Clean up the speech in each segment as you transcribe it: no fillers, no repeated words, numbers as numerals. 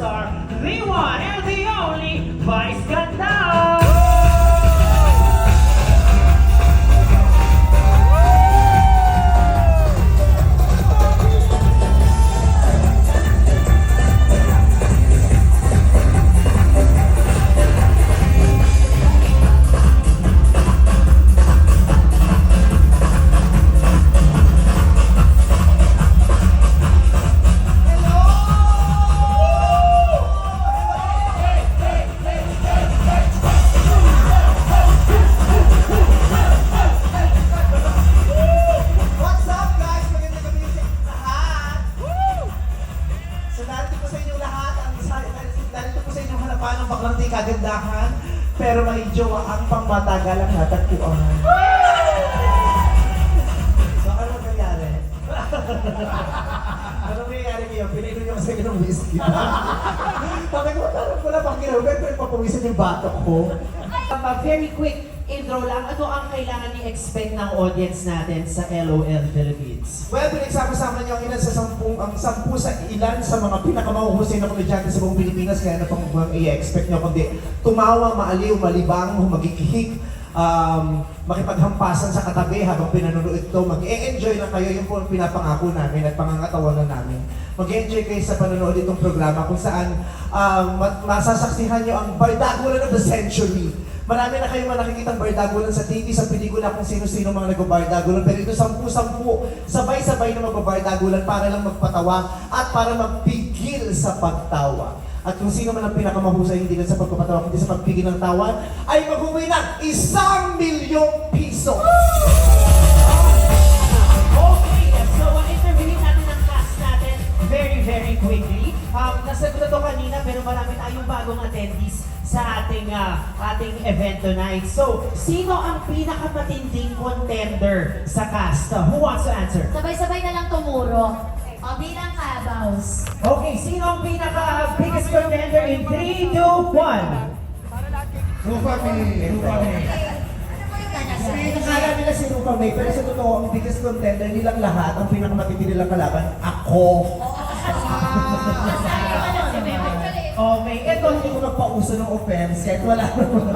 superstar, the one and the only Vice Ganda! Kagandahan, pero may jowa ang pangmatagal ang natagpuan. So, ano nangyari? Ano nangyari kayo? Pinainom niyo kasi ng whiskey. Sabi ko, parang wala pang ginawin, pero papawisan yung batok ko. Very quick intro lang, ano ang kailangan i-expect ng audience natin sa LOL Philippines? Well, pinagsama-sama niyo ang ilan sa sampu sa ilan sa mga pinakamahuhusay na komedyante sa buong Pilipinas, kaya ano pang i-expect niyo kundi tumawa, maaliw, malibang, magkikihik, makipaghampasan sa katabi habang pinanonood ito, mag-e-enjoy lang kayo, yung po ang pinapangako namin at pangangatawanan namin. Mag-e-enjoy kayo sa panonood itong programa kung saan masasaksihan niyo ang bardagulan of the century. Marami na kayong nakikitang bardagulan sa TV, sa pelikula kung sino-sino mga nag-bardagulan. Pero ito, 10-10, sabay-sabay na mag-bardagulan para lang magpatawa at para magpigil sa pagtawa. At kung sino man ang pinakamahusay hindi lang sa pagpapatawa, kundi sa pagpigil ng tawa, ay mag-uwi ng 1,000,000 piso! Okay, so interviewin natin ang cast natin very quickly. Nasagot na to kanina pero marami tayong bagong attendees sa ating event tonight. So, sino ang pinakamatinding contender sa cast? Who wants to answer? Sabay-sabay na lang tumuro. O, bilang kabaws. Okay, sino ang pinaka-biggest contender in 3, 2, 1? Rupa May! Rupa May! Ano po yung ganas? Akala nila si Rupa May, pero sa totoo, ang biggest contender nilang lahat, ang pinakamatindi nilang kalaban, ako! Okay, Ito, hindi ko magpauso ng offense, kahit wala naman.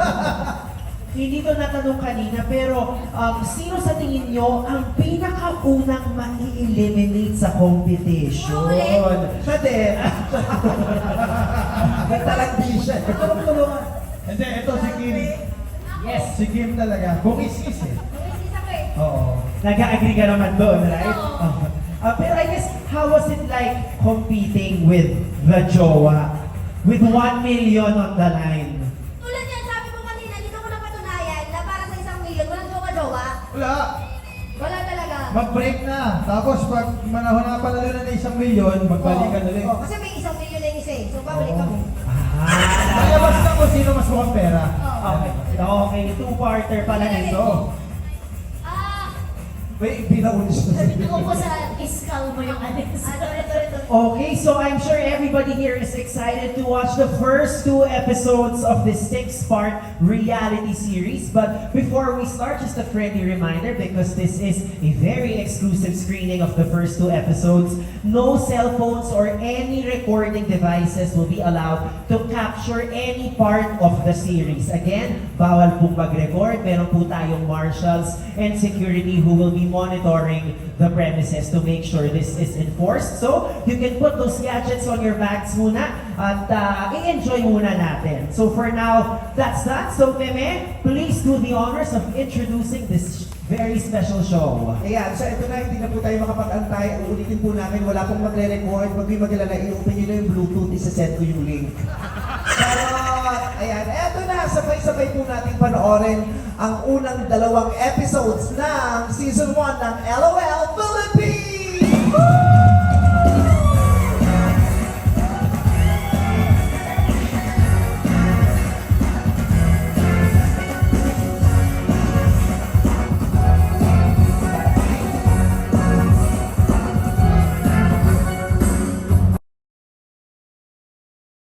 hindi to natanong kanina, pero sino sa tingin nyo ang pinakaunang ma-eliminate sa competition? Siya din. Nagtalagdi siya. Tulong-tulungan. Hindi, ito si Kim. Yes. Si Kim talaga. Bungis-is eh. Oo. Nag-agree ka naman doon, right? Oo. Pero I guess, how was it like competing with the jowa? With 1 million on the line? Tulad yan, sabi ko kanina, dito ko napatunayan na para sa 1,000,000, walang jowa-jowa. Wala. Wala talaga. Mag-break na. Tapos pag manahon na panalo na 1,000,000, magbalikan ulit. Oo, kasi may 1,000,000 na yung isa eh. So, babalik kami. Mayabas na kung sino mas mukhang pera. Okay. Okay, two-parter pala nito. May pinaulis na siya. Ako po sa iskal mo yung anes. Ito. Okay, so I'm sure everybody here is excited to watch the first 2 episodes of this 6-part reality series. But before we start, just a friendly reminder, because this is a very exclusive screening of the first 2 episodes, no cell phones or any recording devices will be allowed to capture any part of the series. Again, bawal po mag-record. Meron po tayong marshals and security who will be monitoring the premises to make sure this is enforced. So, you can put those gadgets on your bags muna at i-enjoy muna natin. So for now, that's that. So Meme, please do the honors of introducing this very special show. Ayan, so ito na, hindi na po tayo makapag-antay. Uulitin po namin, wala pong magre-record. Huwag kayo mag-alala, i-open nyo na yung Bluetooth, isa-send ko yung link. Charot! Ayan, eto na, sabay-sabay po natin panoorin ang unang 2 episodes ng Season 1 ng LOL Philippines!